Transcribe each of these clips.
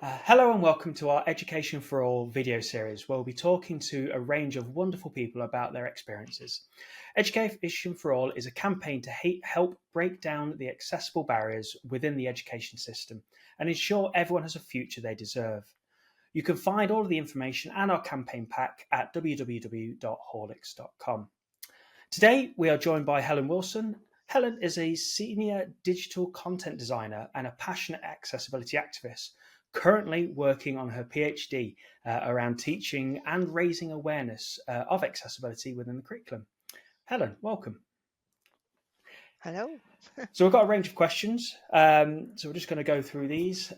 Hello and welcome to our Education for All video series, where we'll be talking to a range of wonderful people about their experiences. Education for All is a campaign to help break down the accessible barriers within the education system and ensure everyone has a future they deserve. You can find all of the information and our campaign pack at www.horlicks.com. Today, we are joined by Helen Wilson. Helen is a senior digital content designer and a passionate accessibility activist, currently working on her PhD around teaching and raising awareness of accessibility within the curriculum. Helen, welcome. Hello. So we've got a range of questions. So we're just going to go through these.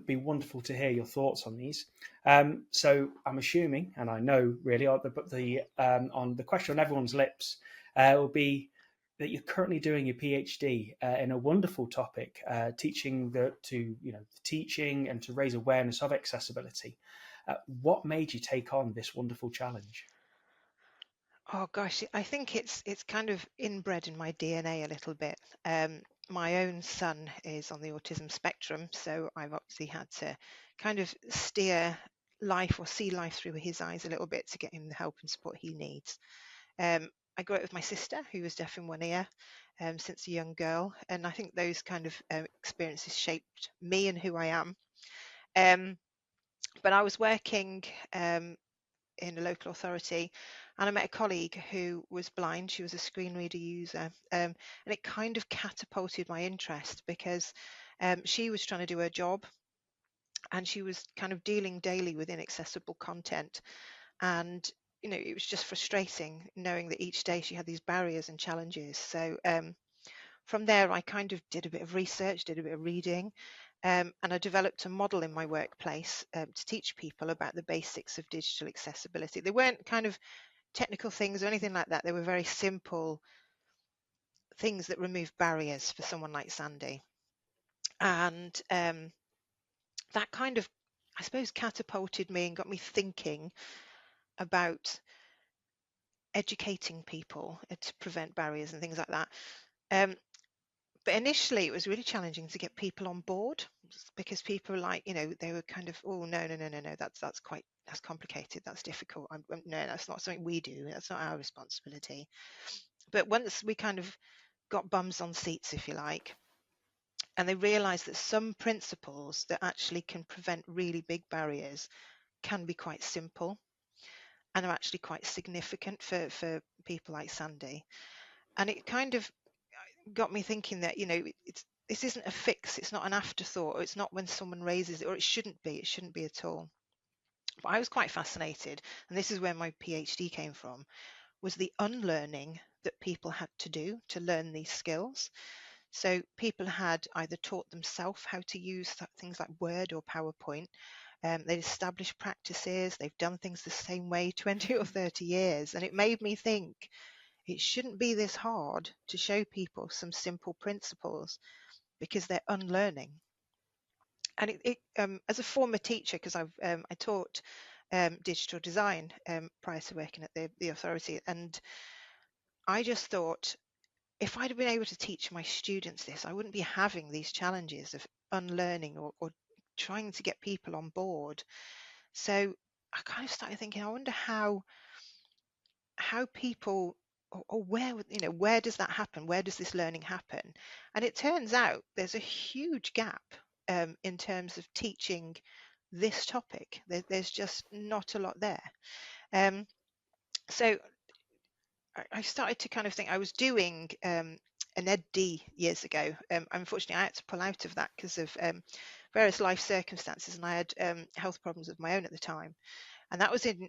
Be wonderful to hear your thoughts on these. So I'm assuming, and I know really, on the question on everyone's lips will be that you're currently doing your PhD in a wonderful topic, teaching teaching and to raise awareness of accessibility. What made you take on this wonderful challenge? Oh gosh, I think it's kind of inbred in my DNA a little bit. My own son is on the autism spectrum, so I've obviously had to kind of steer life or see life through his eyes a little bit to get him the help and support he needs. I grew up with my sister, who was deaf in one ear since a young girl, and I think those kind of experiences shaped me and who I am. Um, but I was working in a local authority, and I met a colleague who was blind. She was a screen reader user, and it kind of catapulted my interest because she was trying to do her job, and she was kind of dealing daily with inaccessible content, and it was just frustrating knowing that each day she had these barriers and challenges. So from there, I kind of did a bit of research, did a bit of reading, and I developed a model in my workplace to teach people about the basics of digital accessibility. They weren't kind of technical things or anything like that. They were very simple things that remove barriers for someone like Sandy. And that kind of, I suppose, catapulted me and got me thinking about educating people to prevent barriers and things like that. Um, but initially, it was really challenging to get people on board because people were like, they were kind of, oh no, no, no, no, no, that's complicated, that's difficult. No, that's not something we do. That's not our responsibility. But once we kind of got bums on seats, if you like, and they realised that some principles that actually can prevent really big barriers can be quite simple and are actually quite significant for people like Sandy. And it kind of got me thinking that, this isn't a fix, it's not an afterthought, or it's not when someone raises it, or it shouldn't be at all. But I was quite fascinated, and this is where my PhD came from, was the unlearning that people had to do to learn these skills. So people had either taught themselves how to use things like Word or PowerPoint. They'd established practices. They've done things the same way 20 or 30 years. And it made me think it shouldn't be this hard to show people some simple principles because they're unlearning. And as a former teacher, because I taught digital design prior to working at the authority, and I just thought, if I'd have been able to teach my students this, I wouldn't be having these challenges of unlearning or trying to get people on board. So I kind of started thinking, I wonder how people or where does that happen? Where does this learning happen? And it turns out there's a huge gap in terms of teaching this topic. There's just not a lot there. Um, so I started to kind of think I was doing an EdD years ago. Unfortunately, I had to pull out of that because of various life circumstances, and I had health problems of my own at the time. And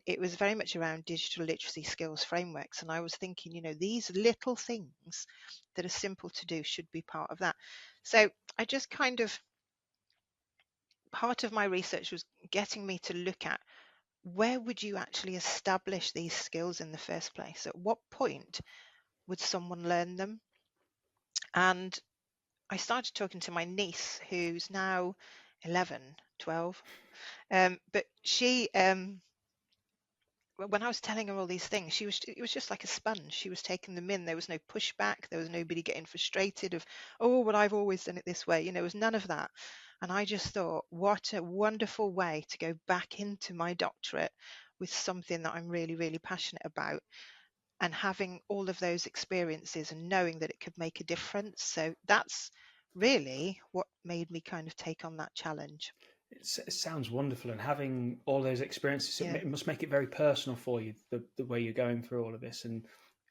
it was very much around digital literacy skills frameworks. And I was thinking, these little things that are simple to do should be part of that. So I just kind of, part of my research was getting me to look at where would you actually establish these skills in the first place? At what point would someone learn them? And I started talking to my niece, who's now 11, 12. But she, when I was telling her all these things, it was just like a sponge. She was taking them in. There was no pushback. There was nobody getting frustrated of, oh, well, I've always done it this way. There was none of that. And I just thought, what a wonderful way to go back into my doctorate with something that I'm really, really passionate about, and having all of those experiences and knowing that it could make a difference. So that's really what made me kind of take on that challenge. It sounds wonderful, and having all those experiences, Yeah. it must make it very personal for you, the way you're going through all of this, and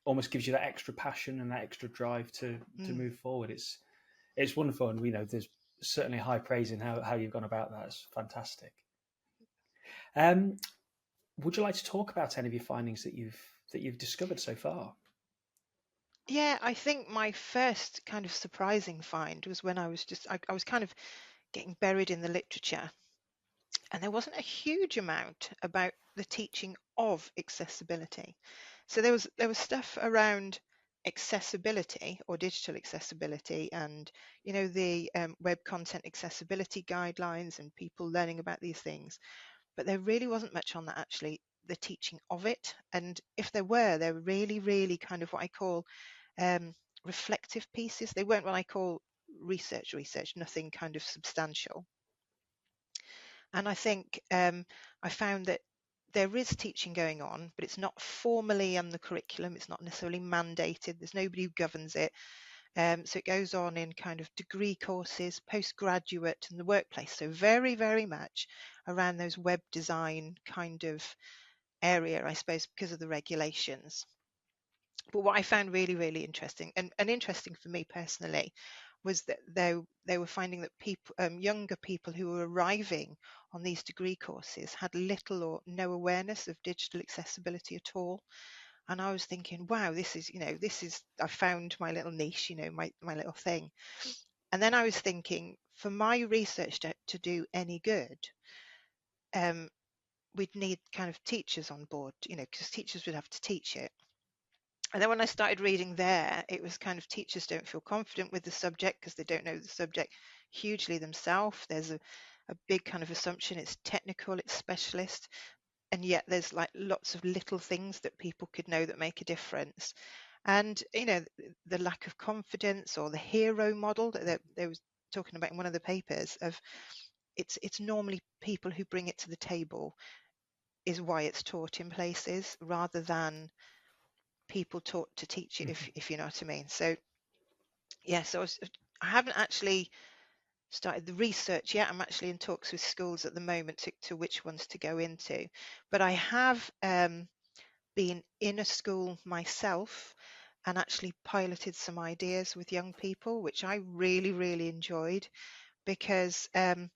almost gives you that extra passion and that extra drive to Mm. move forward. It's wonderful, and there's certainly high praise in how you've gone about that. It's fantastic. Um, would you like to talk about any of your findings that you've discovered so far? Yeah, I think my first kind of surprising find was when I was kind of getting buried in the literature, and there wasn't a huge amount about the teaching of accessibility. So there was stuff around accessibility or digital accessibility, and the web content accessibility guidelines and people learning about these things, but there really wasn't much on that, actually, the teaching of it. And if there were, they were really, really kind of what I call um, reflective pieces. They weren't what I call research, nothing kind of substantial. And I think I found that there is teaching going on, but it's not formally on the curriculum. It's not necessarily mandated. There's nobody who governs it. So it goes on in kind of degree courses, postgraduate, and the workplace. So very, very much around those web design kind of area, I suppose, because of the regulations. But what I found really, really interesting, and interesting for me personally, was that they were finding that people, younger people who were arriving on these degree courses had little or no awareness of digital accessibility at all. And I was thinking, wow, I found my little niche, my little thing. And then I was thinking, for my research to do any good, um, we'd need kind of teachers on board, because teachers would have to teach it. And then when I started reading there, it was kind of teachers don't feel confident with the subject because they don't know the subject hugely themselves. There's a big kind of assumption it's technical, it's specialist, and yet there's like lots of little things that people could know that make a difference. And the lack of confidence, or the hero model that they was talking about in one of the papers, of it's normally people who bring it to the table is why it's taught in places, rather than people taught to teach it, if you know what I mean. So yeah, so I haven't actually started the research yet. I'm actually in talks with schools at the moment to which ones to go into, but I have been in a school myself and actually piloted some ideas with young people, which I really, really enjoyed, because there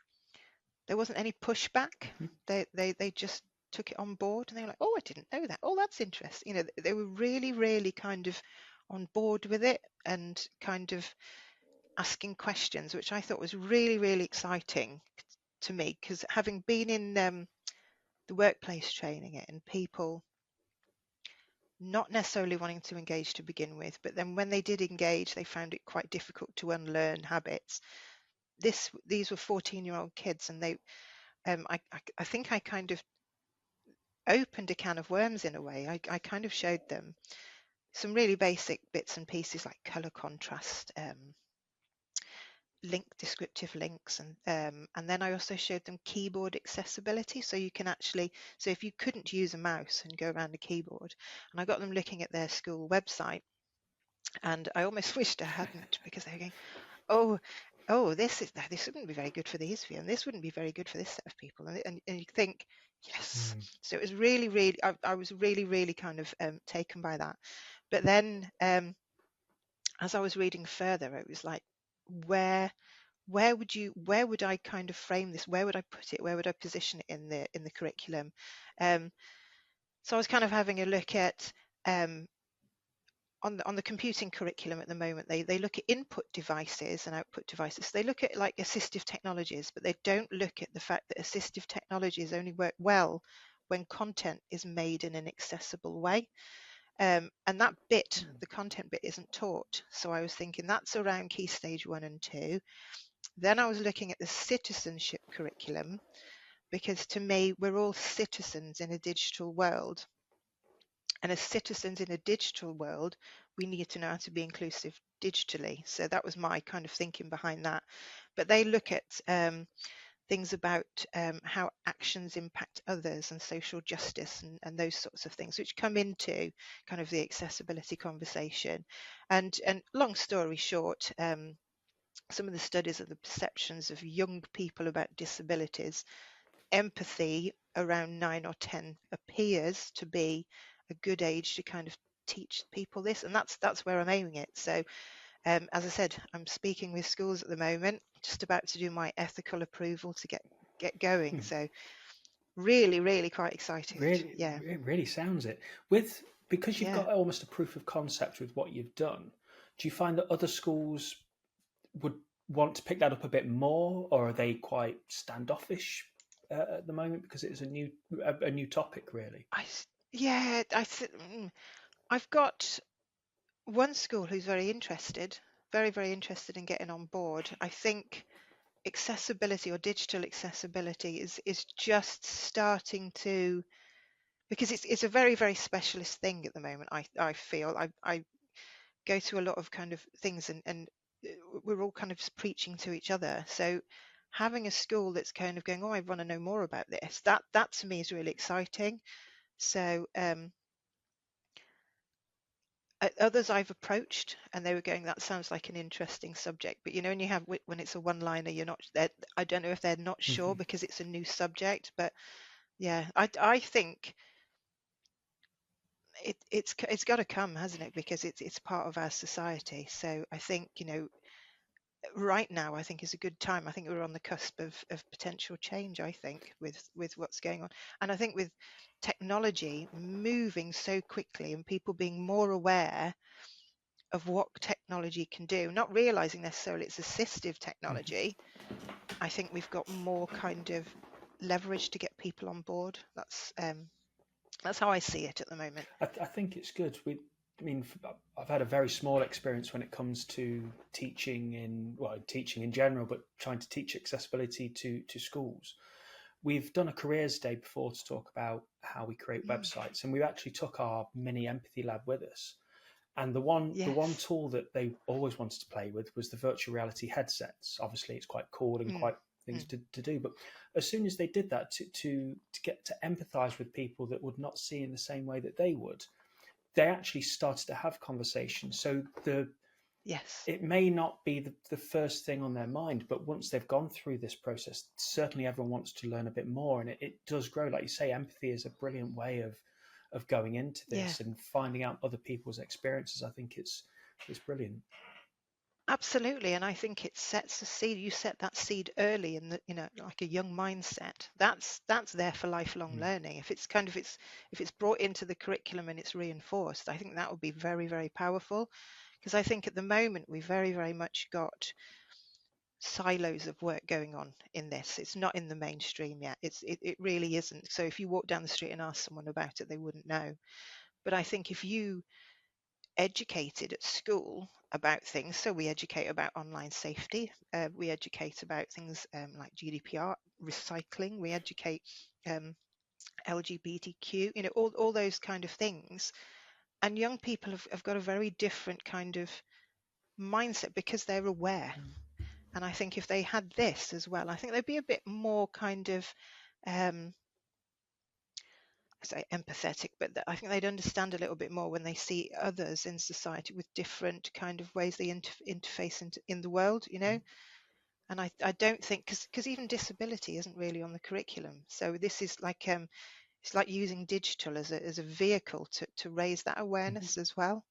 wasn't any pushback. They just took it on board, and they were like, oh, I didn't know that. Oh, that's interesting. They were really, really kind of on board with it, and kind of asking questions, which I thought was really, really exciting to me, because having been in the workplace training it, and people not necessarily wanting to engage to begin with, but then when they did engage, they found it quite difficult to unlearn habits. These were 14-year-old kids, and I think I kind of opened a can of worms in a way. I kind of showed them some really basic bits and pieces like color contrast, descriptive links, and then I also showed them keyboard accessibility. So you can actually, so if you couldn't use a mouse and go around a keyboard, and I got them looking at their school website, and I almost wished I hadn't, because they were going, oh, this wouldn't be very good for these people, and this wouldn't be very good for this set of people, and you think, yes. So it was really, really, I was really, really kind of taken by that. But then as I was reading further, it was like, where would I kind of frame this? Where would I put it? Where would I position it in the curriculum? So I was kind of having a look at on the computing curriculum at the moment. They look at input devices and output devices. They look at like assistive technologies, but they don't look at the fact that assistive technologies only work well when content is made in an accessible way. And that bit, the content bit, isn't taught. So I was thinking that's around Key Stage 1 and 2. Then I was looking at the citizenship curriculum, because to me, we're all citizens in a digital world. And as citizens in a digital world, we need to know how to be inclusive digitally. So that was my kind of thinking behind that. But they look at things about how actions impact others and social justice and those sorts of things, which come into kind of the accessibility conversation. And long story short, some of the studies of the perceptions of young people about disabilities, empathy around 9 or 10 appears to be a good age to kind of teach people this, and that's where I'm aiming it. So as I said, I'm speaking with schools at the moment, just about to do my ethical approval to get going. So really quite excited. Really, Yeah. it really sounds it. Because you've Yeah. got almost a proof of concept with what you've done. Do you find that other schools would want to pick that up a bit more, or are they quite standoffish at the moment because it is a new topic, really? Yeah, I've got one school who's very interested, very interested in getting on board. I think accessibility or digital accessibility is just starting to, because it's a very specialist thing at the moment. I feel I go to a lot of kind of things, and we're all kind of preaching to each other. So having a school that's kind of going, oh, I want to know more about this, that to me is really exciting. So others I've approached, and they were going, that sounds like an interesting subject, but when you have, when it's a one-liner, you're not there. I don't know if they're not sure because it's a new subject. But yeah, I think it's got to come, hasn't it? Because it's part of our society. So I think right now I think is a good time. I think we're on the cusp of potential change, I think, with what's going on. And I think with technology moving so quickly and people being more aware of what technology can do, not realizing necessarily it's assistive technology, I think we've got more kind of leverage to get people on board. That's how I see it at the moment. I think it's good. I've had a very small experience when it comes to teaching in general, but trying to teach accessibility to schools. We've done a careers day before to talk about how we create websites, and we actually took our mini empathy lab with us. And the one Yes. tool that they always wanted to play with was the virtual reality headsets. Obviously, it's quite cool and Mm, quite things mm. to do. But as soon as they did that to get to empathise with people that would not see in the same way that they would, they actually started to have conversations. So Yes. it may not be the first thing on their mind, but once they've gone through this process, certainly everyone wants to learn a bit more, and it does grow. Like you say, empathy is a brilliant way of going into Yeah. this and finding out other people's experiences. I think it's brilliant. Absolutely, and I think it sets a seed. You set that seed early in the, like a young mindset. That's there for lifelong Mm. learning. If it's kind of if it's brought into the curriculum and it's reinforced, I think that would be very powerful. Because I think at the moment we very much got silos of work going on in this. It's not in the mainstream yet. It really isn't. So if you walk down the street and ask someone about it, they wouldn't know. But I think if you educated at school about things. So we educate about online safety. We educate about things like GDPR, recycling. We educate LGBTQ. All those kind of things. And young people have got a very different kind of mindset because they're aware. And I think if they had this as well, I think they'd be a bit more kind of say empathetic, but I think they'd understand a little bit more when they see others in society with different kind of ways they interface in the world, And I don't think, because even disability isn't really on the curriculum. So this is like it's like using digital as a vehicle to raise that awareness as well.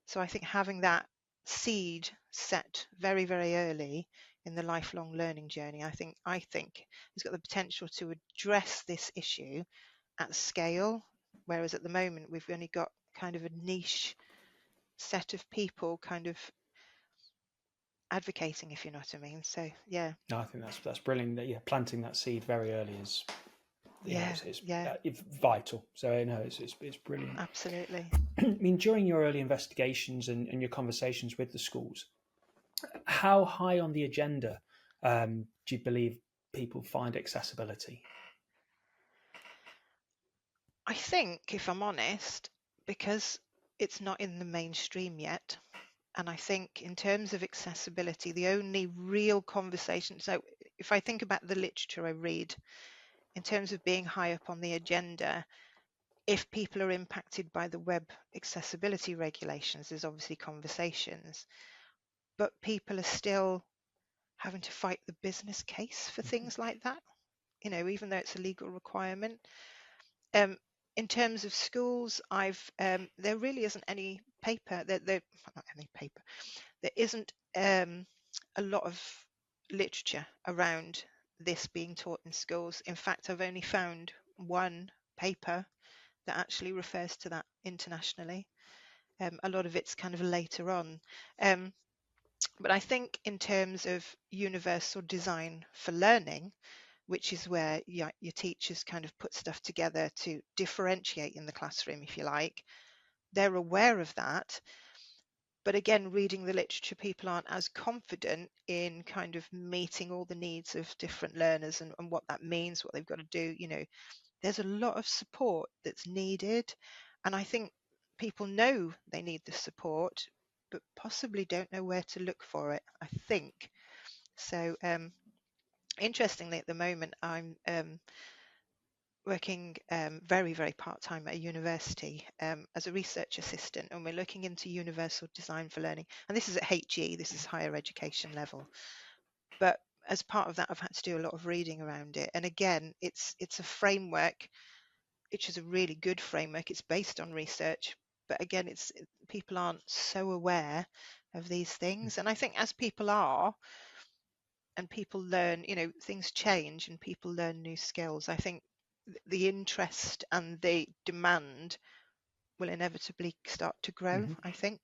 So I think having that seed set very early in the lifelong learning journey, I think has got the potential to address this issue at scale, whereas at the moment we've only got kind of a niche set of people kind of advocating, if you know what I mean. So yeah. No, I think that's brilliant. That planting that seed very early is Yeah, yeah, it's vital. So no, it's brilliant. absolutely. I mean, during your early investigations and your conversations with the schools, how high on the agenda do you believe people find accessibility? I think, if I'm honest, because it's not in the mainstream yet. And I think in terms of accessibility, the only real conversation, so if I think about the literature I read, in terms of being high up on the agenda, if people are impacted by the web accessibility regulations, there's obviously conversations, but people are still having to fight the business case for things like that, even though it's a legal requirement. In terms of schools, there really isn't any paper, not any paper, there isn't a lot of literature around this being taught in schools. In fact, I've only found one paper that actually refers to that internationally. A lot of it's kind of later on. But I think in terms of universal design for learning, which is where your teachers kind of put stuff together to differentiate in the classroom, if you like, they're aware of that. But again, reading the literature, people aren't as confident in kind of meeting all the needs of different learners and what that means, what they've got to do. There's a lot of support that's needed. And I think people know they need the support, but possibly don't know where to look for it, I think. So interestingly, at the moment, I'm working very, very part-time at a university as a research assistant, and we're looking into universal design for learning. And this is at HE, this is higher education level. But as part of that, I've had to do a lot of reading around it. And again, it's a framework, which is a really good framework. It's based on research, but again, people aren't so aware of these things. And I think as people are, and people learn, things change and people learn new skills, I think the interest and the demand will inevitably start to grow, I think.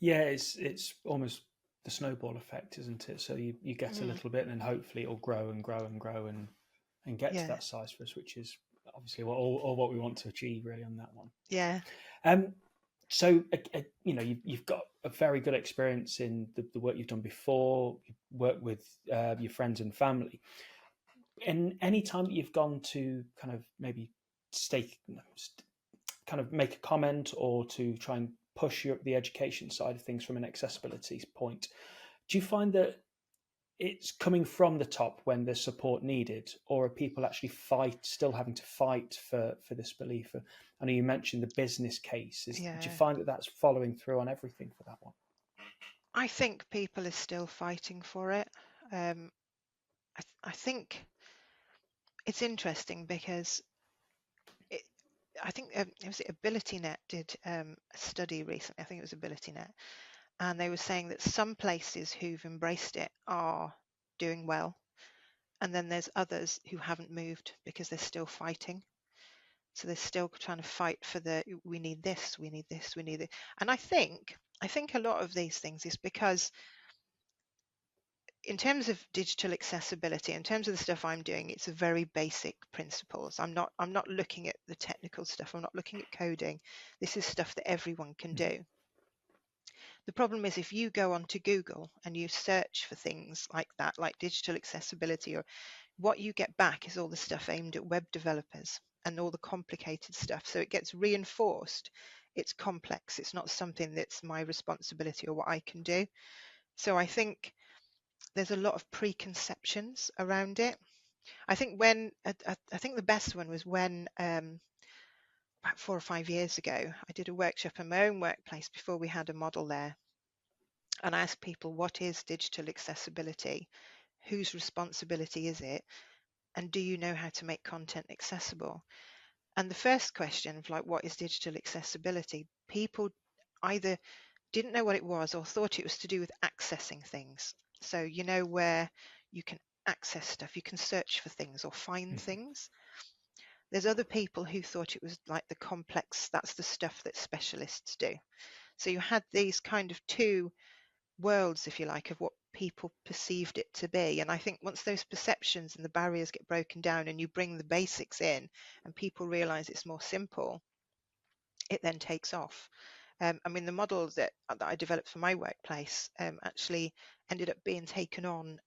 Yeah, it's almost the snowball effect, isn't it? So you get a Mm, little bit, and then hopefully it'll grow and grow and grow and get to yeah, that size for us, which is obviously all what we want to achieve really on that one. yeah. Um, so you've got a very good experience in the work you've done before. You work with your friends and family. In any time that you've gone to kind of maybe stake, kind of make a comment or to try and push the education side of things from an accessibility point, do you find that it's coming from the top when there's support needed, or are people actually still having to fight for this belief? I know you mentioned the business case. Do you Yeah, find that that's following through on everything for that one? I think people are still fighting for it. I think it's interesting because it, I think it was AbilityNet did a study recently. I think it was AbilityNet, and they were saying that some places who've embraced it are doing well, and then there's others who haven't moved because they're still fighting. So they're still trying to fight for we need this, we need this, we need it. And I think a lot of these things is because in terms of digital accessibility, in terms of the stuff I'm doing, it's a very basic principles. I'm not looking at the technical stuff. I'm not looking at coding. This is stuff that everyone can do. The problem is if you go onto Google and you search for things like that, like digital accessibility, or what you get back is all the stuff aimed at web developers and all the complicated stuff. So it gets reinforced. It's complex. It's not something that's my responsibility or what I can do. So I think there's a lot of preconceptions around it. I think I think the best one was when about 4 or 5 years ago, I did a workshop in my own workplace before we had a model there. And I asked people, what is digital accessibility? Whose responsibility is it? And do you know how to make content accessible? And the first question of like, what is digital accessibility? People either didn't know what it was or thought it was to do with accessing things. So, where you can access stuff, you can search for things or find things. There's other people who thought it was like the complex, that's the stuff that specialists do. So you had these kind of two worlds, if you like, of what people perceived it to be. And I think once those perceptions and the barriers get broken down and you bring the basics in and people realize it's more simple, it then takes off. I mean, the model that I developed for my workplace actually ended up being taken on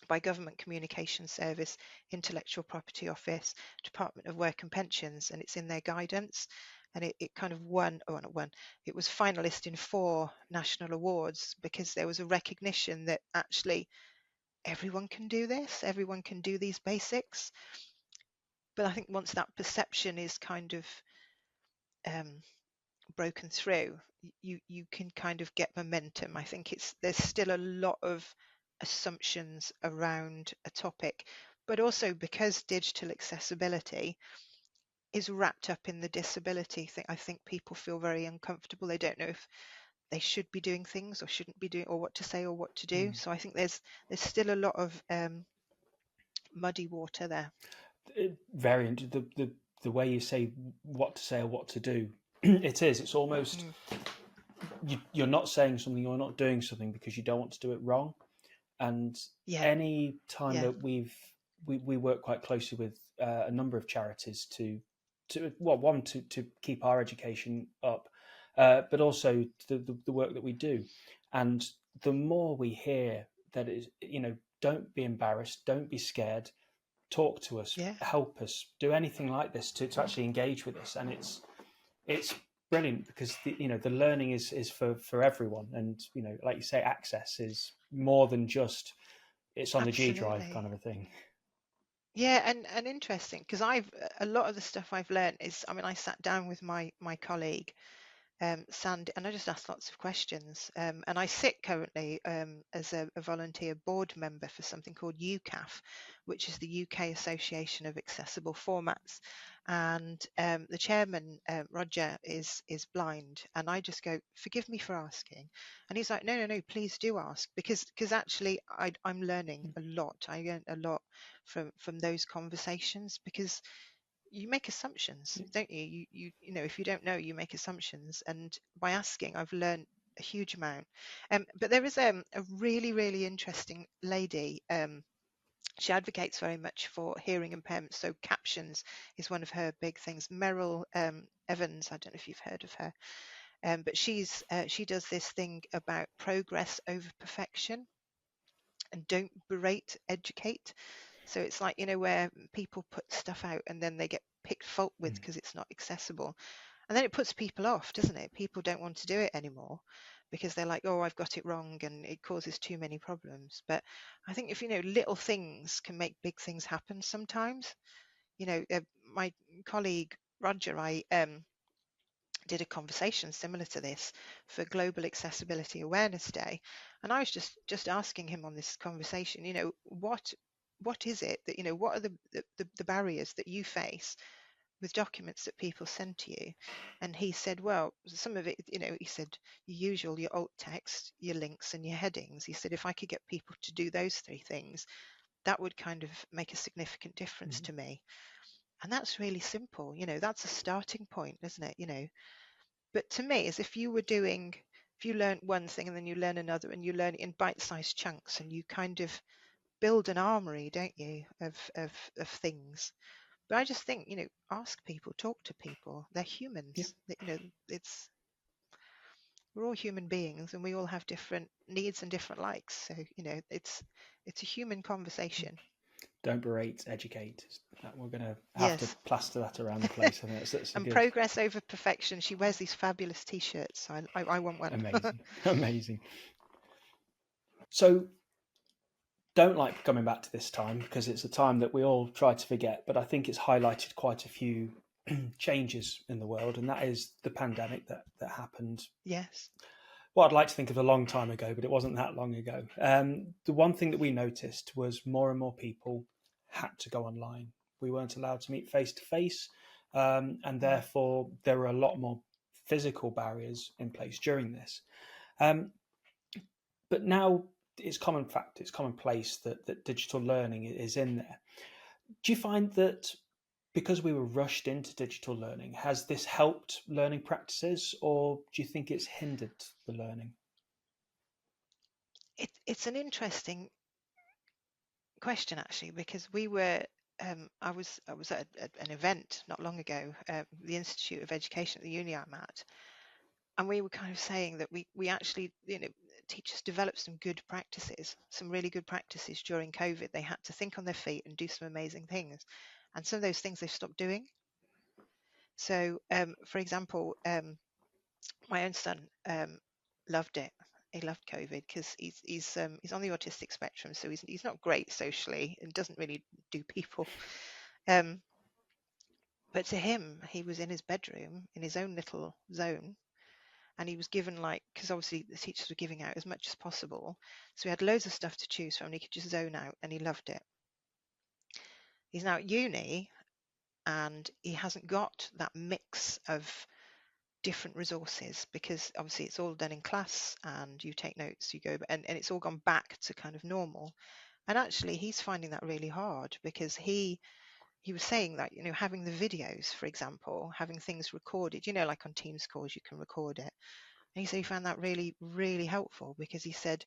by Government Communication Service, Intellectual Property Office, Department of Work and Pensions, and it's in their guidance. and it kind of won, oh not won, it was finalist in 4 national awards, because there was a recognition that actually everyone can do this, everyone can do these basics. But I think once that perception is kind of um, broken through, you can kind of get momentum. I think there's still a lot of assumptions around a topic, but also because digital accessibility is wrapped up in the disability thing, I think people feel very uncomfortable. They don't know if they should be doing things or shouldn't be doing, or what to say or what to do. So I think there's still a lot of muddy water there. Very the way you say what to say or what to do. It is. It's almost you're not saying something, you're not doing something because you don't want to do it wrong. And Yeah, any time yeah, that we work quite closely with a number of charities to well, one to keep our education up, but also the work that we do. And the more we hear that is, don't be embarrassed, don't be scared, talk to us, yeah, help us, do anything like this to actually engage with us. And it's brilliant because the learning is for everyone. And like you say, access is more than just it's on the G drive kind absolutely. of a thing. Yeah, and interesting, because a lot of the stuff I've learned is, I mean, I sat down with my colleague Sandy, and I just asked lots of questions. And I sit currently as a volunteer board member for something called UCAF, which is the UK Association of Accessible Formats. And the chairman, Roger, is blind, and I just go, "Forgive me for asking," and he's like, "No, no, no, please do ask," because actually I'm learning a lot. I learn a lot from those conversations, because you make assumptions, don't you? You know, if you don't know, you make assumptions. And by asking, I've learned a huge amount. But there is a really interesting lady. She advocates very much for hearing impairments, so captions is one of her big things. Meryl Evans, I don't know if you've heard of her, but she does this thing about progress over perfection, and don't berate, educate. So it's like, where people put stuff out and then they get picked fault with Mm. because it's not accessible. And then it puts people off, doesn't it? People don't want to do it anymore because they're like, oh, I've got it wrong, and it causes too many problems. But I think if, little things can make big things happen sometimes. My colleague Roger, I did a conversation similar to this for Global Accessibility Awareness Day, and I was just asking him on this conversation, what is it that, what are the barriers that you face with documents that people send to you? And he said, well, some of it, he said, your usual, your alt text, your links, and your headings. He said, if I could get people to do those 3 things, that would kind of make a significant difference Mhm. to me. And that's really simple. That's a starting point, isn't it? But to me, as if you learn one thing and then you learn another, and you learn it in bite-sized chunks, and you kind of build an armory, don't you, of things. But I just think, ask people, talk to people. They're Yeah. humans. It's we're all human beings, and we all have different needs and different likes. So, it's a human conversation. Don't berate, educate. That we're going to have to Yes. plaster that around the place. I think that's a And good, progress over perfection. She wears these fabulous t-shirts. So I want one. amazing, amazing. So don't like coming back to this time because it's a time that we all try to forget. But I think it's highlighted quite a few changes in the world, and that is the pandemic that happened. Yes. Well, I'd like to think of a long time ago, but it wasn't that long ago. The one thing that we noticed was more and more people had to go online. We weren't allowed to meet face to face, and Mm. therefore there were a lot more physical barriers in place during this. Um, but now it's common fact, it's commonplace that digital learning is in there. Do you find that because we were rushed into digital learning, has this helped learning practices, or do you think it's hindered the learning? It's an interesting question, actually, because I was at an event not long ago, the Institute of Education at the uni I'm at, and we were kind of saying that we actually, teachers developed some good practices, some really good practices during COVID. They had to think on their feet and do some amazing things, and some of those things they've stopped doing. So, for example, my own son loved it. He loved COVID because he's on the autistic spectrum, so he's not great socially and doesn't really do people. Um, but to him, he was in his bedroom in his own little zone, and he was given, like, because obviously the teachers were giving out as much as possible, so he had loads of stuff to choose from, and he could just zone out, and he loved it. He's now at uni, and he hasn't got that mix of different resources, because obviously it's all done in class and you take notes, you go, and it's all gone back to kind of normal. And actually he's finding that really hard, because he was saying that, having the videos, for example, having things recorded, like on Teams calls you can record it. And he said he found that really, really helpful, because he said,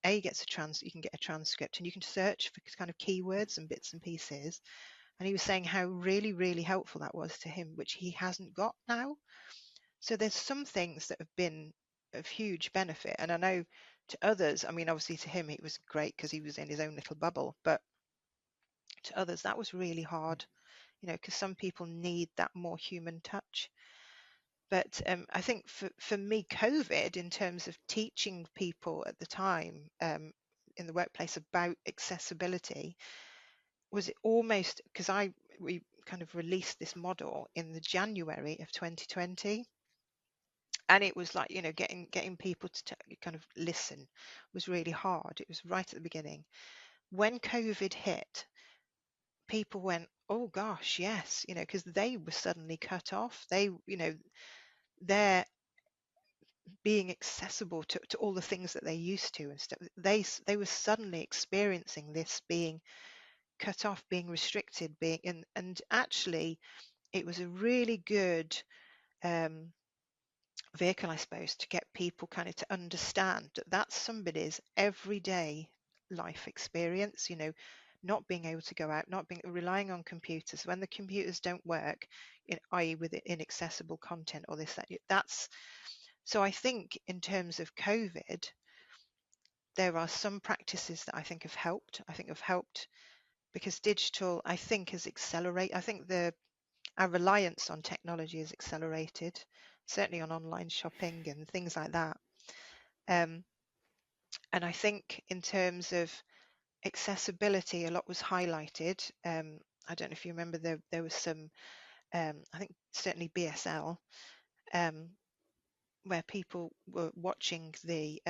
you can get a transcript, and you can search for kind of keywords and bits and pieces. And he was saying how really, really helpful that was to him, which he hasn't got now. So there's some things that have been of huge benefit. And I know to others, I mean, obviously to him, it was great because he was in his own little bubble. But to others, that was really hard, because some people need that more human touch. But I think for me, COVID, in terms of teaching people at the time in the workplace about accessibility, was it almost, because we kind of released this model in the January of 2020. And it was like, getting people to kind of listen was really hard. It was right at the beginning. When COVID hit, people went, oh gosh, yes, because they were suddenly cut off. They, they're being accessible to all the things that they used to and stuff. They were suddenly experiencing this being cut off, being restricted, and actually it was a really good vehicle, I suppose, to get people kind of to understand that that's somebody's everyday life experience, not being able to go out, not being relying on computers when the computers don't work, i.e. with inaccessible content or this, that's. So I think in terms of COVID, there are some practices that I think have helped. Because digital, I think, has accelerated. I think our reliance on technology has accelerated, certainly on online shopping and things like that. And I think in terms of accessibility, a lot was highlighted. I don't know if you remember, there was some, I think certainly BSL, where people were watching the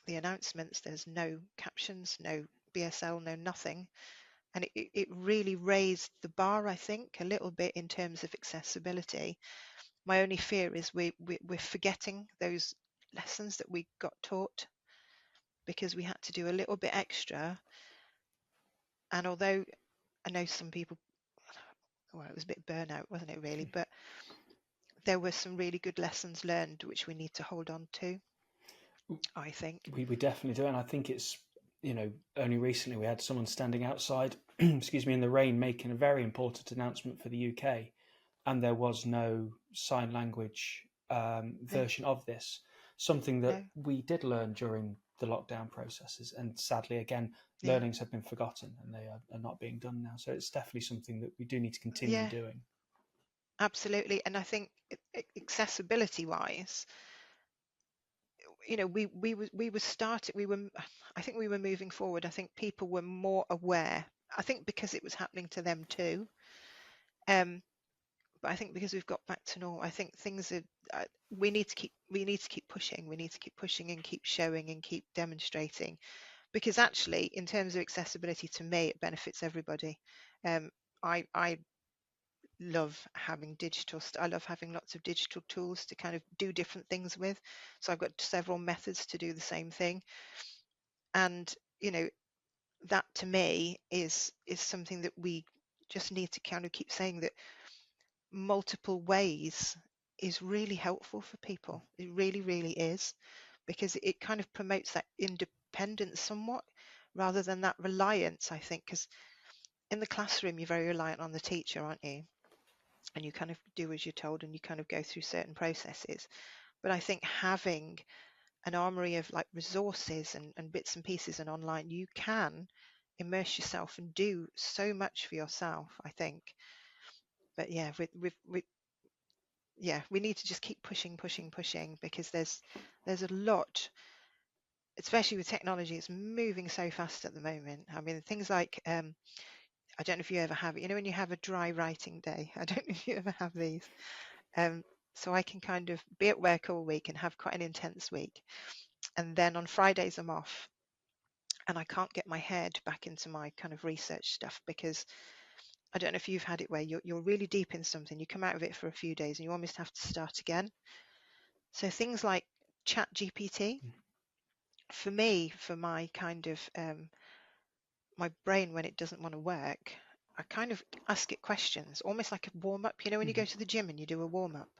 announcements. There's no captions, no BSL, no nothing. And it really raised the bar, I think, a little bit in terms of accessibility. My only fear is we're forgetting those lessons that we got taught, because we had to do a little bit extra. And although I know some people, well, it was a bit burnout, wasn't it, really? But there were some really good lessons learned, which we need to hold on to, I think. We definitely do, and I think it's, only recently we had someone standing outside, excuse me, in the rain, making a very important announcement for the UK, and there was no sign language No, version of this. Something that no, we did learn during the lockdown processes, and sadly, again, yeah, learnings have been forgotten and they are not being done now. So it's definitely something that we do need to continue yeah, doing. absolutely. And I think accessibility wise, we were starting, I think we were moving forward. I think people were more aware. I think because it was happening to them too. But I think because we've got back to normal, I think things are. We need to keep pushing. We need to keep pushing and keep showing and keep demonstrating, because actually, in terms of accessibility, to me, it benefits everybody. I love having I love having lots of digital tools to kind of do different things with. So I've got several methods to do the same thing, and that to me is something that we just need to kind of keep saying, that multiple ways is really helpful for people. It really, really is, because it kind of promotes that independence somewhat, rather than that reliance, I think, because in the classroom you're very reliant on the teacher, aren't you? And you kind of do as you're told, and you kind of go through certain processes. But I think having an armory of like resources and bits and pieces and online, you can immerse yourself and do so much for yourself, I think. But yeah, yeah, we need to just keep pushing, because there's a lot, especially with technology. It's moving so fast at the moment. I mean, things like I don't know if you ever have it. You know, when you have a dry writing day. I don't know if you ever have these. Um, so I can kind of be at work all week and have quite an intense week, and then on Fridays I'm off, and I can't get my head back into my kind of research stuff because I don't know if you've had it where you're really deep in something, you come out of it for a few days and you almost have to start again. So things like Chat GPT, for me, for my kind of my brain when it doesn't want to work, I kind of ask it questions, almost like a warm up. You know, when you go to the gym and you do a warm up.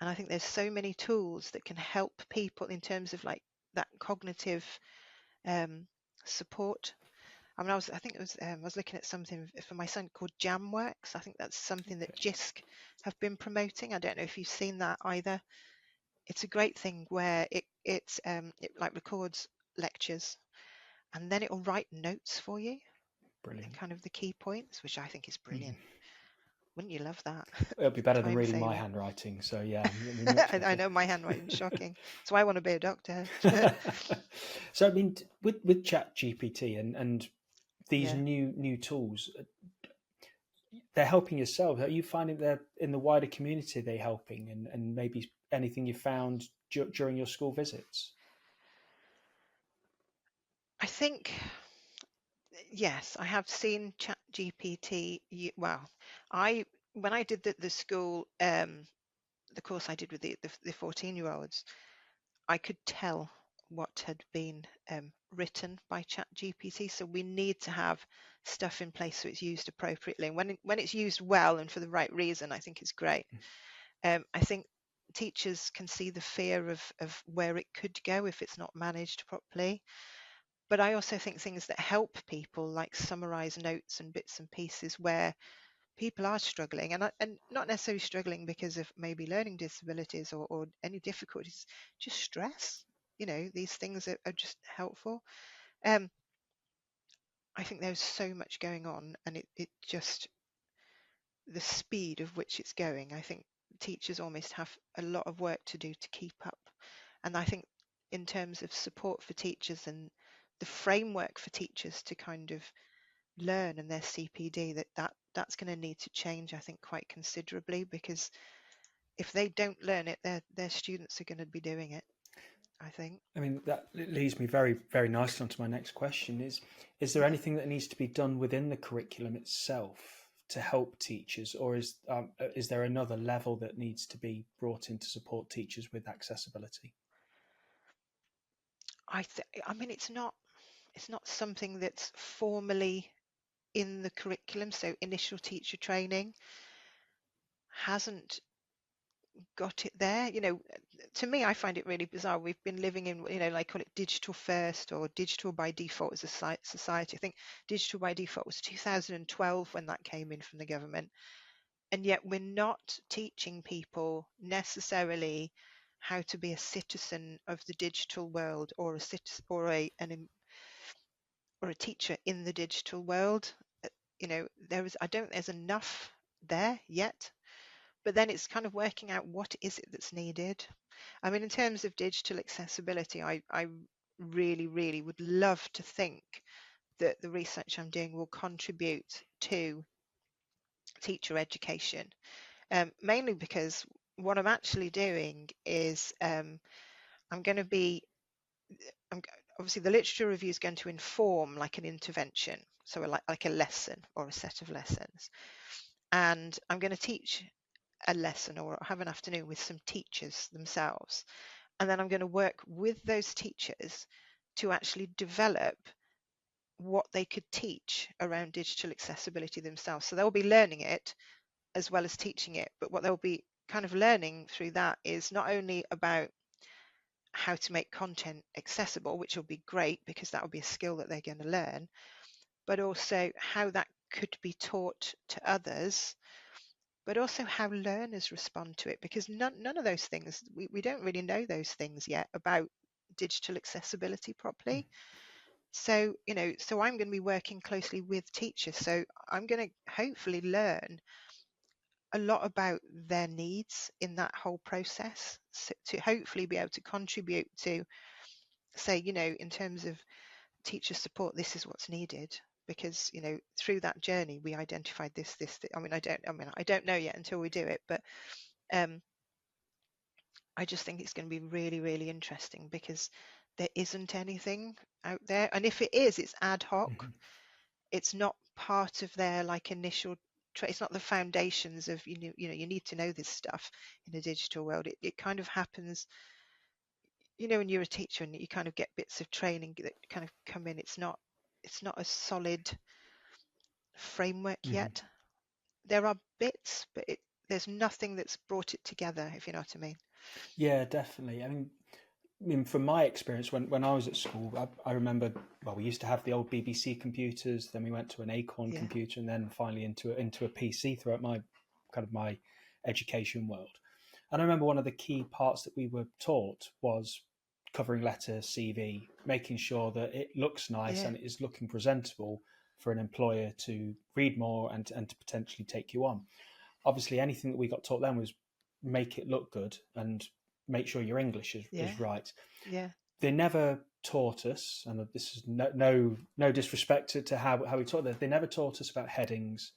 And I think there's so many tools that can help people in terms of like that cognitive um, support. I mean, I think it was I was looking at something for my son called JamWorks. I think that's something that JISC have been promoting. I don't know if you've seen that either. It's a great thing where it like records lectures, and then it'll write notes for you and Brilliant. kind of the key points, which I think is brilliant. Wouldn't you love that? It'll be better than Time reading my saver. handwriting. So yeah, it'll be much I better. know my handwriting's shocking. That's why I want to be a doctor. So I mean, with Chat GPT and these Yeah. new tools, they're helping yourself. Are you finding they're in the wider community? They helping, and maybe anything you found during your school visits? I think, yes, I have seen Chat GPT. Well, I when I did the school the course I did with the 14-year-olds, I could tell what had been written by Chat GPT. So we need to have stuff in place so it's used appropriately. And when it's used well and for the right reason, I think it's great. I think teachers can see the fear of where it could go if it's not managed properly. But I also think things that help people, like summarize notes and bits and pieces where people are struggling, and not necessarily struggling because of maybe learning disabilities or any difficulties, just stress. You know, these things are just helpful. Um, I think there's so much going on, and it just the speed of which it's going. I think teachers almost have a lot of work to do to keep up. And I think in terms of support for teachers and the framework for teachers to kind of learn and their CPD, that's going to need to change, I think, quite considerably, because if they don't learn it, their students are going to be doing it, I think. I mean, that leads me very nicely onto my next question: is there anything that needs to be done within the curriculum itself to help teachers, or is there another level that needs to be brought in to support teachers with accessibility? I mean, it's not something that's formally in the curriculum. So initial teacher training hasn't got it there. You know, to me, I find it really bizarre. We've been living in, like call it digital first or digital by default as a society. I think digital by default was 2012 when that came in from the government. And yet we're not teaching people necessarily how to be a citizen of the digital world, or a citizen, or a teacher in the digital world. I don't think there's enough there yet. But then it's kind of working out what is it that's needed. I mean, in terms of digital accessibility, I really, really would love to think that the research I'm doing will contribute to teacher education, mainly because what I'm actually doing is I'm going to be, I'm, obviously the literature review is going to inform like an intervention, so like a lesson or a set of lessons. And I'm going to teach a lesson or have an afternoon with some teachers themselves. And then I'm going to work with those teachers to actually develop what they could teach around digital accessibility themselves. So they'll be learning it as well as teaching it. But what they'll be kind of learning through that is not only about how to make content accessible, which will be great because that will be a skill that they're going to learn, but also how that could be taught to others, but also how learners respond to it, because none of those things, we don't really know those things yet about digital accessibility properly. So, so I'm going to be working closely with teachers. So I'm going to hopefully learn a lot about their needs in that whole process, so to hopefully be able to contribute to, say, in terms of teacher support, this is what's needed, because through that journey we identified this. I don't know yet until we do it, but I just think it's going to be really, really interesting, because there isn't anything out there, and if it is, it's ad hoc. Mm-hmm. It's not part of their initial it's not the foundations of you need to know this stuff in a digital world. It kind of happens, when you're a teacher and you kind of get bits of training that kind of come in. It's not a solid framework Mm-hmm. yet. There are bits, but there's nothing that's brought it together, if you know what I mean. Yeah, definitely. I mean, from my experience, when I was at school, I remember, well, we used to have the old BBC computers, then we went to an Acorn Yeah, computer, and then finally into a PC throughout my education world. And I remember one of the key parts that we were taught was covering letter, CV, making sure that it looks nice yeah, and it is looking presentable for an employer to read more and to potentially take you on. Obviously, anything that we got taught then was make it look good and make sure your English yeah, is right. yeah, They never taught us, and this is no disrespect to how we taught that. They never taught us about headings.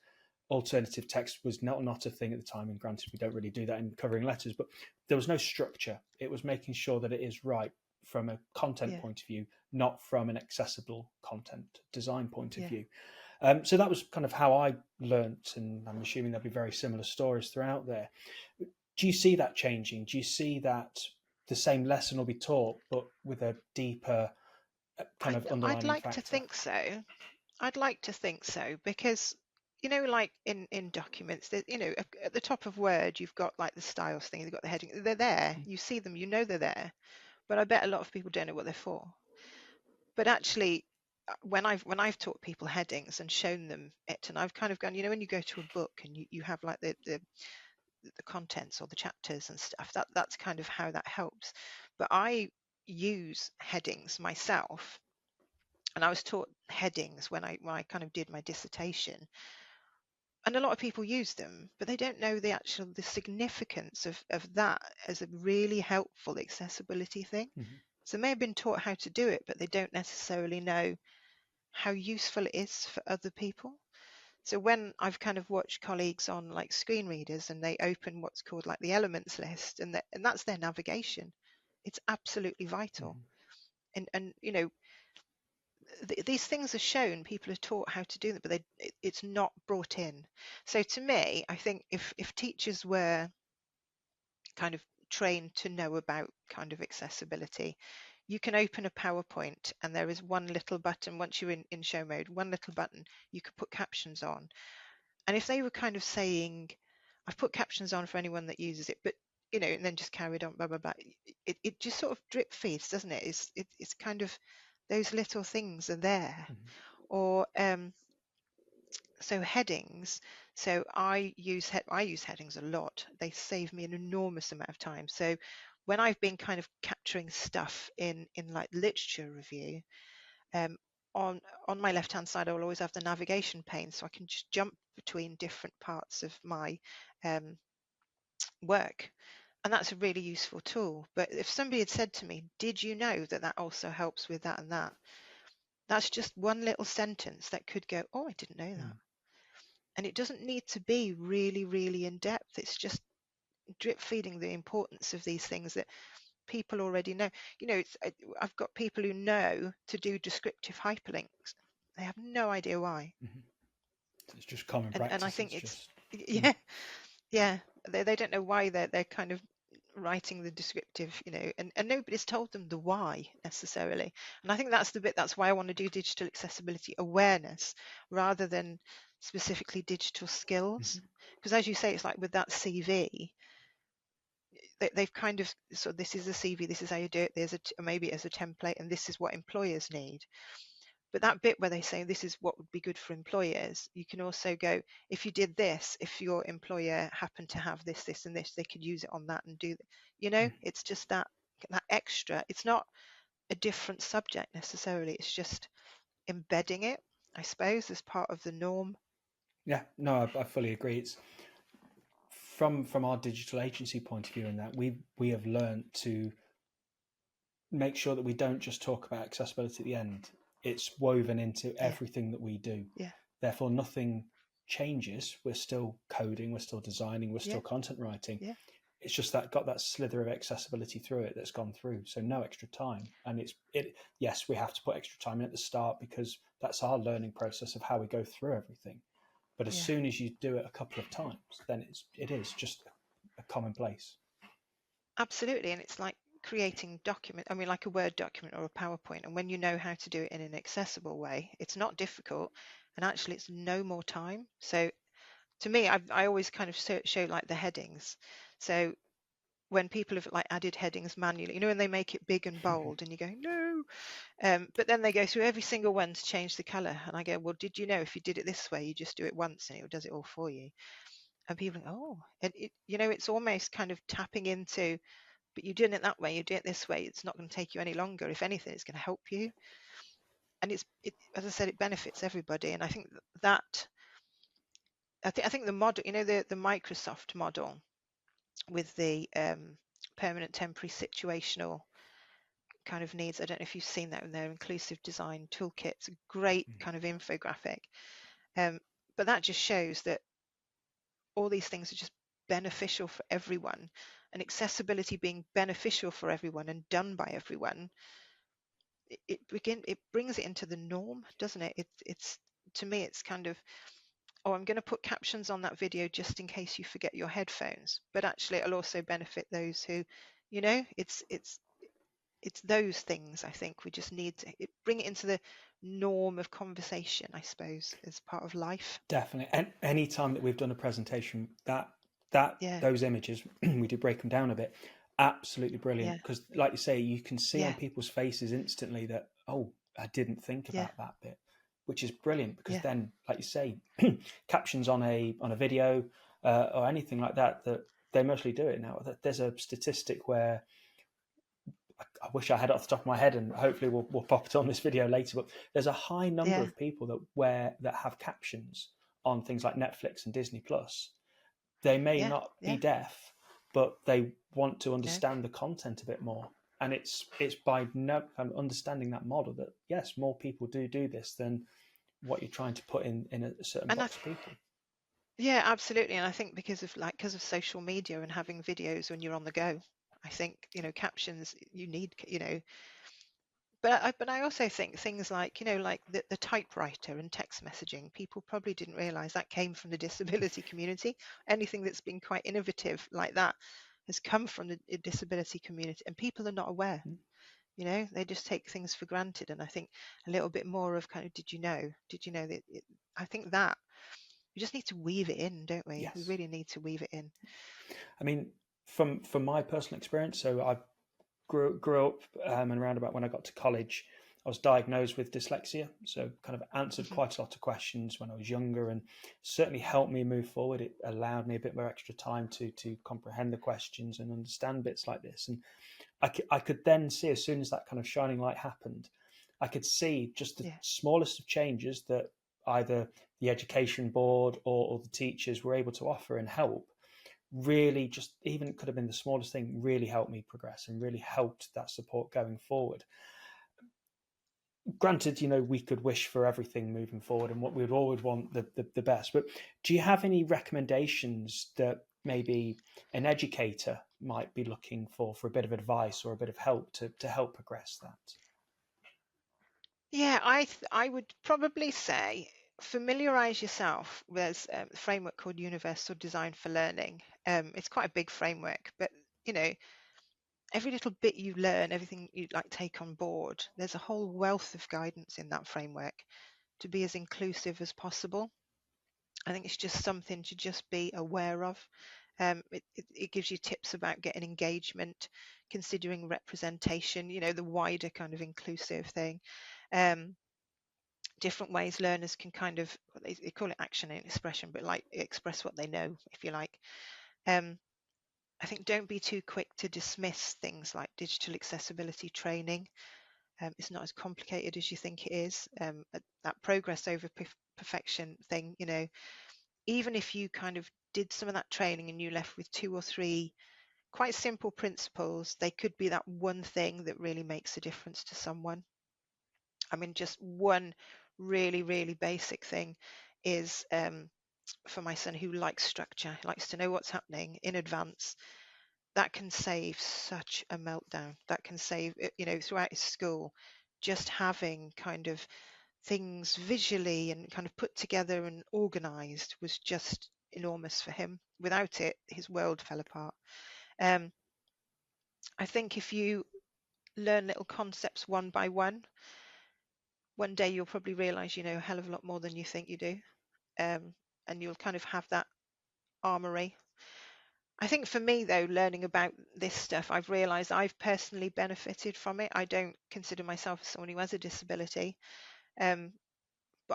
Alternative text was not a thing at the time, and granted, we don't really do that in covering letters, but there was no structure. It was making sure that it is right from a content yeah, point of view, not from an accessible content design point of yeah. view. So that was kind of how I learnt, and I'm assuming there'll be very similar stories throughout there. Do you see that changing? Do you see that the same lesson will be taught, but with a deeper kind of I'd underlining like to factor? think so. I'd like to think so, because like in documents, that at the top of Word, you've got like the styles thing, you've got the heading. They're there. You see them. They're there. But I bet a lot of people don't know what they're for. But actually, when I've taught people headings and shown them it, and I've kind of gone, when you go to a book and you have like the contents or the chapters and stuff, that's kind of how that helps. But I use headings myself, and I was taught headings when I kind of did my dissertation, and a lot of people use them, but they don't know the significance of that as a really helpful accessibility thing. Mm-hmm. So they may have been taught how to do it, but they don't necessarily know how useful it is for other people. So when I've kind of watched colleagues on like screen readers, and they open what's called like the elements list, and that's their navigation, it's absolutely vital. Mm-hmm. And these things are shown, people are taught how to do them, but it's not brought in. So to me, I think if teachers were kind of trained to know about kind of accessibility, you can open a PowerPoint and there is one little button. Once you're in show mode, one little button, you could put captions on. And if they were kind of saying, I've put captions on for anyone that uses it, but and then just carried on, blah blah blah, it just sort of drip feeds, doesn't it? It's kind of, those little things are there. Mm-hmm. Or so headings. So I use headings a lot. They save me an enormous amount of time. So when I've been kind of capturing stuff in like literature review, um, on my left hand side, I will always have the navigation pane, so I can just jump between different parts of my um, work. And that's a really useful tool. But if somebody had said to me, did you know that that also helps with that and that? That's just one little sentence that could go, oh, I didn't know that. And it doesn't need to be really, really in depth. It's just drip feeding the importance of these things that people already know. I've got people who know to do descriptive hyperlinks. They have no idea why. Mm-hmm. It's just common And I practice. think It's it's, just yeah, yeah. They don't know why they're kind of writing the descriptive, and nobody's told them the why necessarily. And I think that's the bit, that's why I want to do digital accessibility awareness rather than specifically digital mm-hmm. skills. Because as you say, it's like with that CV, they've kind of, so this is a CV, this is how you do it, there's maybe as a template, and this is what employers need. But that bit where they say this is what would be good for employers, you can also go, if you did this, if your employer happened to have this and this, they could use it on that and do that. It's just that extra. It's not a different subject necessarily. It's just embedding it, I suppose, as part of the norm. Yeah, no, I fully agree. from our digital agency point of view, in that we have learned to make sure that we don't just talk about accessibility at the end. It's woven into Yeah. everything that we do. Yeah. Therefore, nothing changes. We're still coding, we're still designing, we're Yeah. still content writing. Yeah. It's just that got that slither of accessibility through it that's gone through. So no extra time. And yes, we have to put extra time in at the start because that's our learning process of how we go through everything. But as Yeah. soon as you do it a couple of times, then it is just a commonplace. Absolutely. And it's like creating like a Word document or a PowerPoint. And when you know how to do it in an accessible way, it's not difficult. And actually, it's no more time. So to me, I always kind of show like the headings. So when people have like added headings manually, and they make it big and bold, and you go, no. But then they go through every single one to change the color. And I go, well, did you know if you did it this way, you just do it once and it does it all for you? And people are, oh, and it's almost kind of tapping into, but you're doing it that way, you do it this way, it's not going to take you any longer. If anything, it's going to help you. And as I said, it benefits everybody. And I think that I think the model, the Microsoft model with the permanent, temporary, situational kind of needs. I don't know if you've seen that in their inclusive design toolkit. It's a great kind of infographic. But that just shows that all these things are just beneficial for everyone, and accessibility being beneficial for everyone and done by everyone, it brings it into the norm, doesn't it? It's to me, it's kind of, oh, I'm going to put captions on that video just in case you forget your headphones, but actually it'll also benefit those who, it's those things. I think we just need to bring it into the norm of conversation, I suppose, as part of life. Definitely. And any time that we've done a presentation, that Yeah. those images, we do break them down a bit. Absolutely brilliant. Yeah. Because like you say, you can see on Yeah. people's faces instantly that, oh, I didn't think Yeah. about that bit, which is brilliant because Yeah. then, like you say, captions on a video or anything like that, that they mostly do it now. There's a statistic where I wish I had it off the top of my head, and hopefully we'll pop it on this video later. But there's a high number Yeah. of people that have captions on things like Netflix and Disney Plus. They may Yeah. not be Yeah. deaf, but they want to No. understand the content a bit more. And it's by understanding that model that yes, more people do this than what you're trying to put in a certain And box of people. yeah, absolutely. And I think because of social media and having videos when you're on the go, I think, captions you need, but I also think things like, like the typewriter and text messaging, people probably didn't realize that came from the disability community. Anything that's been quite innovative like that has come from the disability community, and people are not aware. They just take things for granted. And I think a little bit more of kind of, did you know that I think that we just need to weave it in, don't we? Yes. We really need to weave it in. I mean, from my personal experience, so I grew up and around about when I got to college, I was diagnosed with dyslexia. So kind of answered quite a lot of questions when I was younger, and certainly helped me move forward. It allowed me a bit more extra time to comprehend the questions and understand bits like this. And I could then see, as soon as that kind of shining light happened, I could see just the smallest of changes that either the education board or the teachers were able to offer and help. Really, just even it could have been the smallest thing, really helped me progress and really helped that support going forward. Granted, we could wish for everything moving forward, and what we'd always want the best. But do you have any recommendations that maybe an educator might be looking for a bit of advice or a bit of help to help progress that? Yeah, I would probably say familiarize yourself with a framework called Universal Design for Learning. It's quite a big framework, but every little bit you learn, everything you like take on board, there's a whole wealth of guidance in that framework to be as inclusive as possible. I think it's just something to just be aware of. It gives you tips about getting engagement, considering representation, the wider kind of inclusive thing. Different ways learners can kind of, they call it action and expression, but like express what they know, if you like. I think don't be too quick to dismiss things like digital accessibility training. It's not as complicated as you think it is. That progress over perfection thing, even if you kind of did some of that training and you left with 2 or 3 quite simple principles, they could be that one thing that really makes a difference to someone. I mean, just one really, really basic thing is for my son who likes structure, likes to know what's happening in advance. That can save such a meltdown. That can save, throughout his school, just having kind of things visually and kind of put together and organized was just enormous for him. Without it, his world fell apart. I think if you learn little concepts one by one day you'll probably realize you know a hell of a lot more than you think you do. And you'll kind of have that armory. I think for me, though, learning about this stuff, I've realized I've personally benefited from it. I don't consider myself as someone who has a disability, but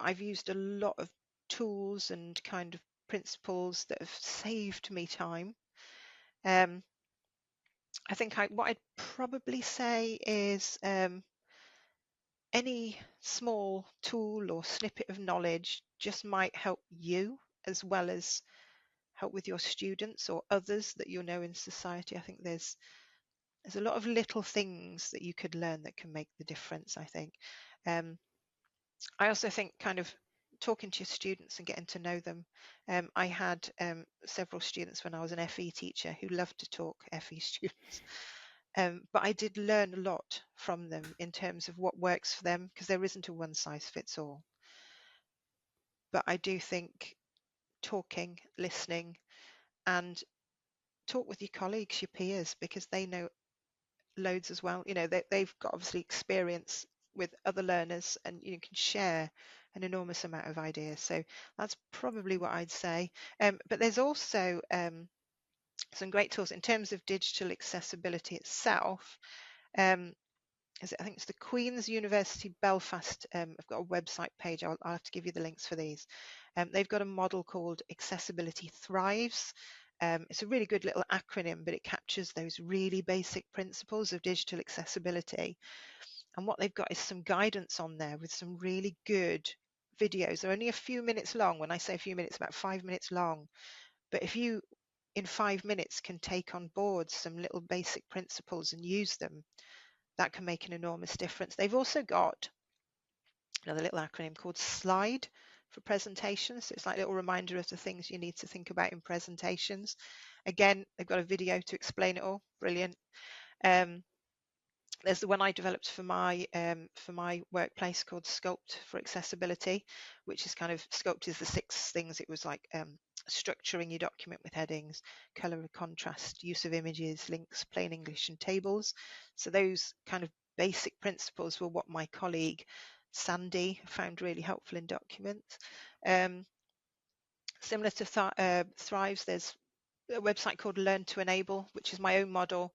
I've used a lot of tools and kind of principles that have saved me time. I think what I'd probably say is any small tool or snippet of knowledge just might help you as well as help with your students or others that you know in society. I think there's a lot of little things that you could learn that can make the difference, I think. I also think kind of talking to your students and getting to know them. I had several students when I was an FE teacher who loved to talk FE students. But I did learn a lot from them in terms of what works for them, because there isn't a one size fits all. But I do think talking, listening, and talk with your colleagues, your peers, because they know loads as well. They've got obviously experience with other learners, and you can share an enormous amount of ideas. So that's probably what I'd say. But there's also some great tools in terms of digital accessibility itself. I think it's the Queen's University Belfast. I've got a website page. I'll have to give you the links for these. They've got a model called Accessibility Thrives. It's a really good little acronym, but it captures those really basic principles of digital accessibility. And what they've got is some guidance on there with some really good videos. They're only a few minutes long. When I say a few minutes, about 5 minutes long. But if you, in 5 minutes, can take on board some little basic principles and use them, that can make an enormous difference. They've also got another little acronym called SLIDE for presentations. So it's like a little reminder of the things you need to think about in presentations. Again, they've got a video to explain it all. Brilliant. There's the one I developed for my workplace called Sculpt for Accessibility, which is kind of Sculpt is the 6 things. It was like structuring your document with headings, color and contrast, use of images, links, plain English, and tables. So those kind of basic principles were what my colleague Sandy found really helpful in documents. Similar to Thrives, there's a website called Learn to Enable, which is my own model,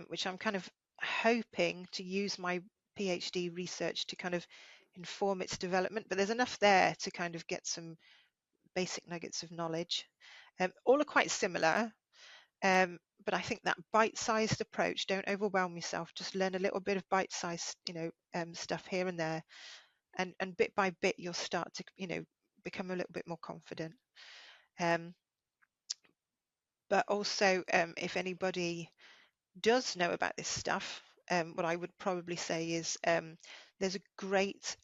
which I'm kind of hoping to use my PhD research to kind of inform its development. But there's enough there to kind of get some basic nuggets of knowledge. All are quite similar, but I think that bite-sized approach, don't overwhelm yourself, just learn a little bit of bite-sized stuff here and there, and bit by bit you'll start to become a little bit more confident. But also if anybody does know about this stuff, what I would probably say is there's a great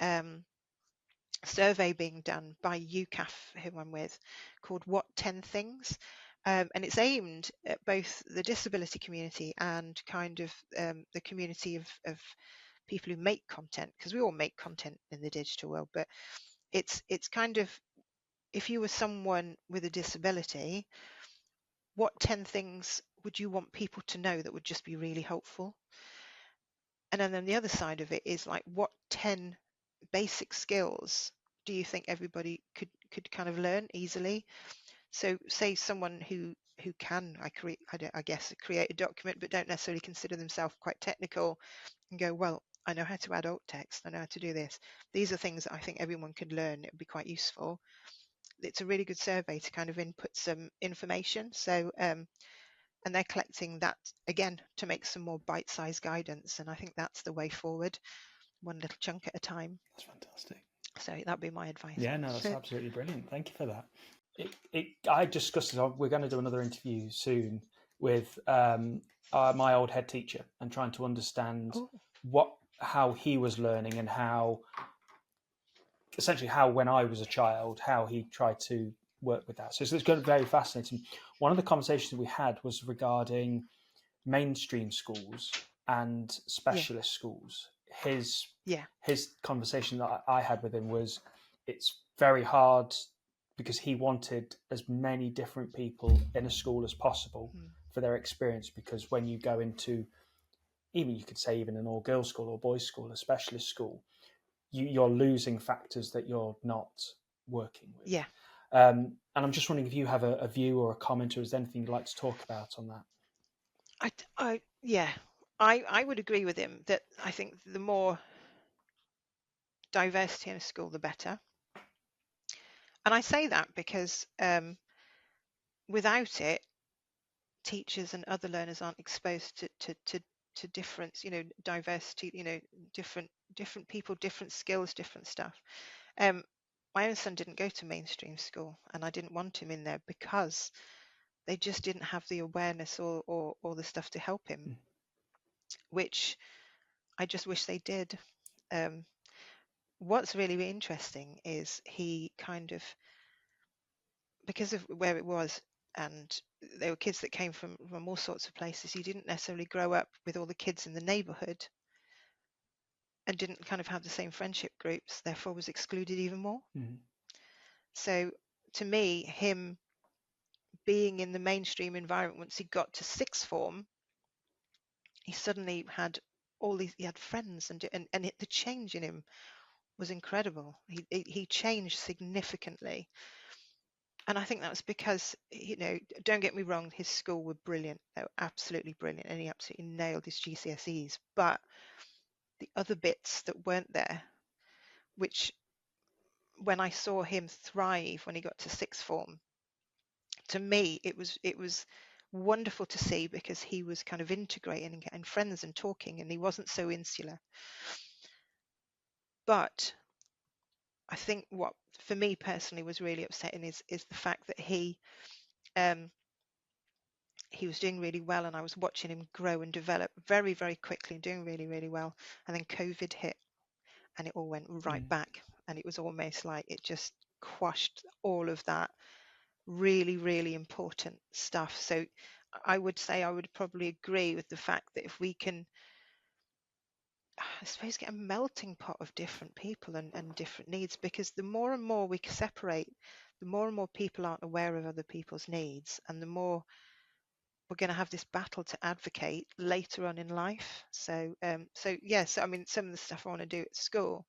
survey being done by UCAF, who I'm with, called What 10 Things? And it's aimed at both the disability community and kind of the community of people who make content, because we all make content in the digital world, but it's kind of, if you were someone with a disability, what 10 things would you want people to know that would just be really helpful? And then the other side of it is like, what 10 basic skills do you think everybody could kind of learn easily? So say someone who can, I guess, create a document, but don't necessarily consider themselves quite technical, and go, well, I know how to add alt text, I know how to do this. These are things that I think everyone could learn. It would be quite useful. It's a really good survey to kind of input some information. So and they're collecting that again to make some more bite-sized guidance, and I think that's the way forward, one little chunk at a time. That's fantastic. So that'd be my advice. Yeah, no, that's absolutely brilliant. Thank you for that. I discussed it. We're going to do another interview soon with my old head teacher and trying to understand Oh, how he was learning and how essentially how when I was a child how he tried to work with that. So it's going to be very fascinating. One of the conversations we had was regarding mainstream schools and yeah, specialist schools. His yeah, his conversation that I had with him was it's very hard because he wanted as many different people in a school as possible mm, for their experience, because when you go into, even you could say even an all girls school or boys school, a specialist school, you're losing factors that you're not working with. yeah. And I'm just wondering if you have a view or a comment, or is there anything you'd like to talk about on that? Yeah, I would agree with him that I think the more diversity in a school, the better. And I say that because without it, teachers and other learners aren't exposed to difference, diversity, different people, different skills, different stuff. Um, my own son didn't go to mainstream school, and I didn't want him in there because they just didn't have the awareness or the stuff to help him, Mm. which I just wish they did. Um, what's really interesting is he kind of, because of where it was, and there were kids that came from all sorts of places, he didn't necessarily grow up with all the kids in the neighborhood and didn't kind of have the same friendship groups, therefore was excluded even more. Mm. So to me, him being in the mainstream environment, once he got to sixth form, he suddenly had he had friends, and the change in him was incredible. He changed significantly. And I think that was because, don't get me wrong, his school were brilliant. They were absolutely brilliant, and he absolutely nailed his GCSEs. But the other bits that weren't there, which when I saw him thrive when he got to sixth form, to me it was wonderful to see, because he was kind of integrating and getting friends and talking, and he wasn't so insular. But I think what for me personally was really upsetting is the fact that um he was doing really well, and I was watching him grow and develop very, very quickly and doing really, really well. And then COVID hit, and it all went right Mm. back. And it was almost like it just quashed all of that really, really important stuff. So I would say I would probably agree with the fact that if we can, I suppose, get a melting pot of different people and different needs, because the more and more we separate, the more and more people aren't aware of other people's needs, and the more we're going to have this battle to advocate later on in life. So yes, I mean, some of the stuff I want to do at school,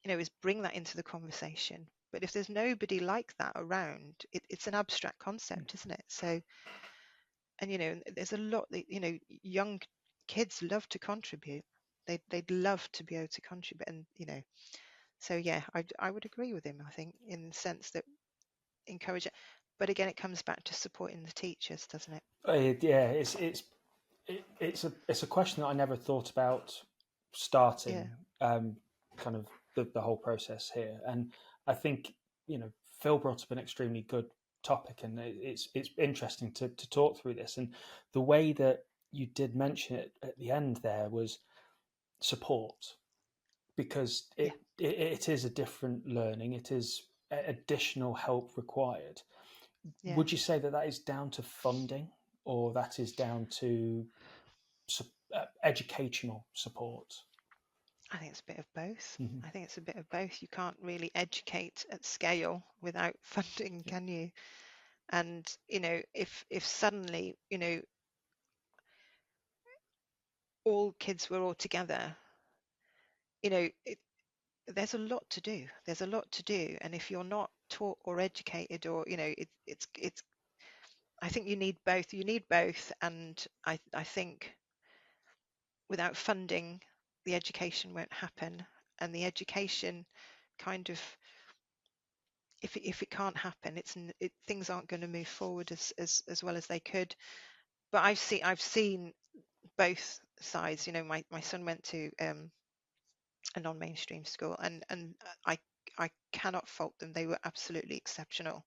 is bring that into the conversation. But if there's nobody like that around, it's an abstract Mm. concept, isn't it? So, and there's a lot that young kids love to contribute. They'd love to be able to contribute, and so yeah, I would agree with him. I think in the sense that encourage it, but again, it comes back to supporting the teachers, doesn't it? Yeah, it's a question that I never thought about Yeah, starting kind of the whole process here, and I think Phil brought up an extremely good topic, and it's interesting to talk through this, and the way that you did mention it at the end there was support, because yeah, it is a different learning, it is additional help required. yeah. Would you say that that is down to funding, or that is down to educational support? I think it's a bit of both. Mm-hmm. I think it's a bit of both. You can't really educate at scale without funding, Yeah. can you? And if suddenly all kids were all together, it, there's a lot to do. There's a lot to do, and if you're not taught or educated, or it's. I think you need both. You need both, and I think without funding, the education won't happen, and the education kind of, if it can't happen, things aren't going to move forward as well as they could. But I've seen both sides. My son went to a non-mainstream school, and I cannot fault them. They were absolutely exceptional.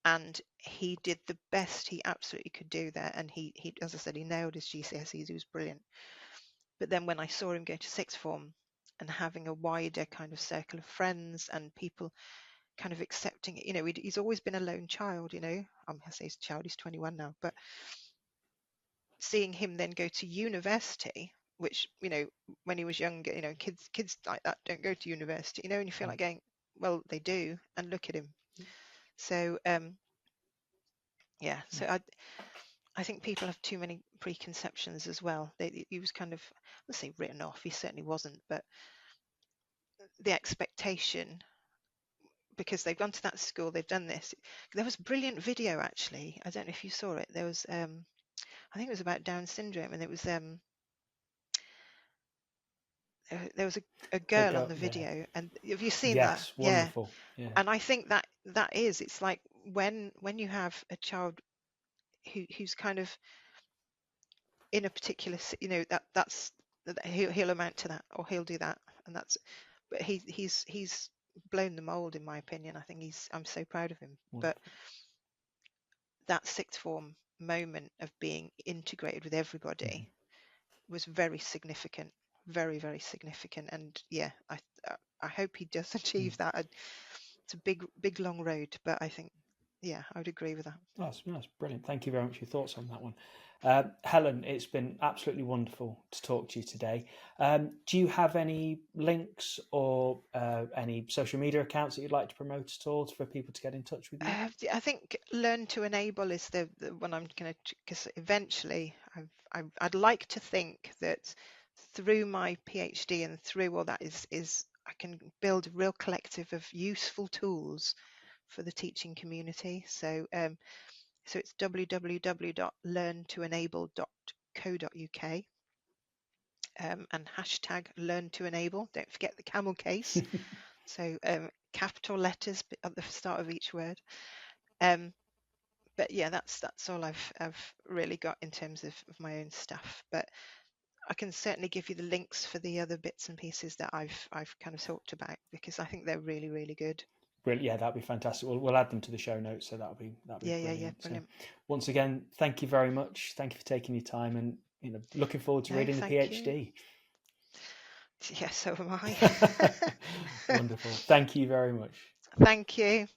and he did the best he absolutely could do there. And he as I said, he nailed his GCSEs. He was brilliant. But then when I saw him go to sixth form and having a wider kind of circle of friends and people kind of accepting it, he's always been a lone child. I say he's a child, he's 21 now, but seeing him then go to university, which when he was younger, kids like that don't go to university, and you feel like going, well, they do, and look at him. So so I think people have too many preconceptions as well. He was kind of, let's say, written off. He certainly wasn't, but the expectation, because they've gone to that school, they've done this. There was a brilliant video, actually. I don't know if you saw it. There was I think it was about Down syndrome, and it was there was a girl on the video. And have you seen that? Yes, wonderful. Yeah. And I think that is, it's like when you have a child who's kind of in a particular, that's he'll amount to that, or he'll do that, and that's, but he's blown the mold, in my opinion. I think I'm so proud of him. Wonderful. But that sixth form moment of being integrated with everybody was very significant, very, very significant. And yeah, I hope he does achieve that. It's a big long road, but I think, yeah, I would agree with that. That's brilliant. Thank you very much for your thoughts on that one. Helen, it's been absolutely wonderful to talk to you today. Do you have any links or any social media accounts that you'd like to promote at all for people to get in touch with you? I think Learn to Enable is the one I'm going to, because eventually I'd like to think that through my PhD and through all that is I can build a real collective of useful tools for the teaching community. So so it's www.learntoenable.co.uk and hashtag Learn to Enable. Don't forget the camel case. So capital letters at the start of each word. But yeah, that's all I've really got in terms of my own stuff. But I can certainly give you the links for the other bits and pieces that I've kind of talked about, because I think they're really, really good. Brilliant. Yeah, that'd be fantastic. We'll add them to the show notes, so that'll be brilliant. Yeah, brilliant. So, once again, thank you very much. Thank you for taking your time, and looking forward to reading the PhD. You. Yeah, so am I. Wonderful. Thank you very much. Thank you.